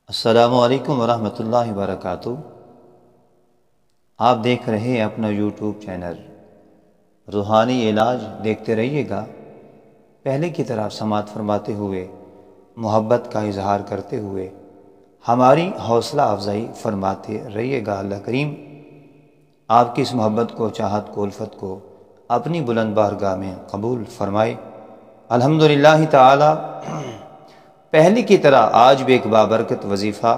السلام علیکم ورحمۃ اللہ وبرکاتہ۔ آپ دیکھ رہے ہیں اپنا یوٹیوب چینل روحانی علاج، دیکھتے رہیے گا۔ پہلے کی طرح سماعت فرماتے ہوئے، محبت کا اظہار کرتے ہوئے ہماری حوصلہ افزائی فرماتے رہیے گا۔ اللہ کریم آپ کی اس محبت کو، چاہت کو، الفت کو اپنی بلند بارگاہ میں قبول فرمائے۔ الحمدللہ تعالی پہلے کی طرح آج بھی ایک بابرکت وظیفہ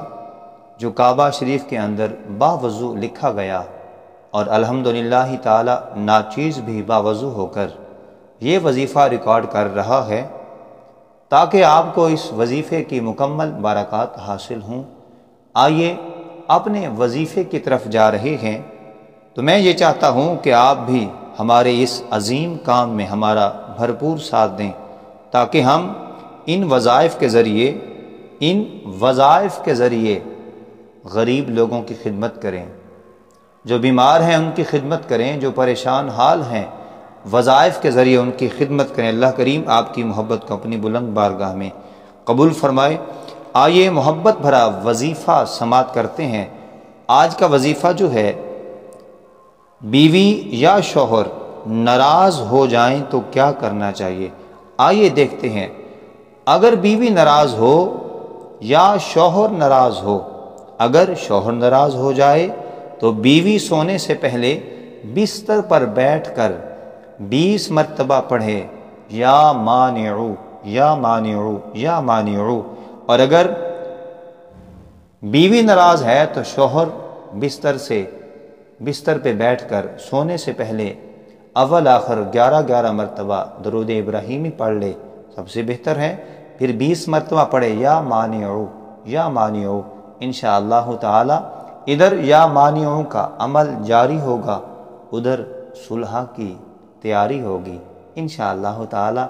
جو کعبہ شریف کے اندر باوضو لکھا گیا، اور الحمدللہ تعالی ناچیز بھی باوضو ہو کر یہ وظیفہ ریکارڈ کر رہا ہے تاکہ آپ کو اس وظیفے کی مکمل برکات حاصل ہوں۔ آئیے اپنے وظیفے کی طرف جا رہے ہیں، تو میں یہ چاہتا ہوں کہ آپ بھی ہمارے اس عظیم کام میں ہمارا بھرپور ساتھ دیں تاکہ ہم ان وظائف کے ذریعے غریب لوگوں کی خدمت کریں، جو بیمار ہیں ان کی خدمت کریں، جو پریشان حال ہیں وظائف کے ذریعے ان کی خدمت کریں۔ اللہ کریم آپ کی محبت کو اپنی بلند بارگاہ میں قبول فرمائے۔ آئیے محبت بھرا وظیفہ سماعت کرتے ہیں۔ آج کا وظیفہ جو ہے، بیوی یا شوہر ناراض ہو جائیں تو کیا کرنا چاہیے؟ آئیے دیکھتے ہیں۔ اگر بیوی ناراض ہو یا شوہر ناراض ہو، اگر شوہر ناراض ہو جائے تو بیوی سونے سے پہلے بستر پر بیٹھ کر 20 مرتبہ پڑھے یا مانعو یا مانعو یا مانعو، اور اگر بیوی ناراض ہے تو شوہر بستر پہ بیٹھ کر سونے سے پہلے اول آخر 11 مرتبہ درود ابراہیمی پڑھ لے، سب سے بہتر ہے۔ پھر 20 مرتبہ پڑھے یا مانعو یا مانعو۔ انشاءاللہ تعالی ادھر یا مانعو کا عمل جاری ہوگا، ادھر صلح کی تیاری ہوگی انشاءاللہ تعالی۔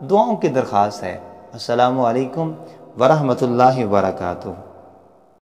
دعاؤں کی درخواست ہے۔ السلام علیکم ورحمۃ اللہ وبرکاتہ۔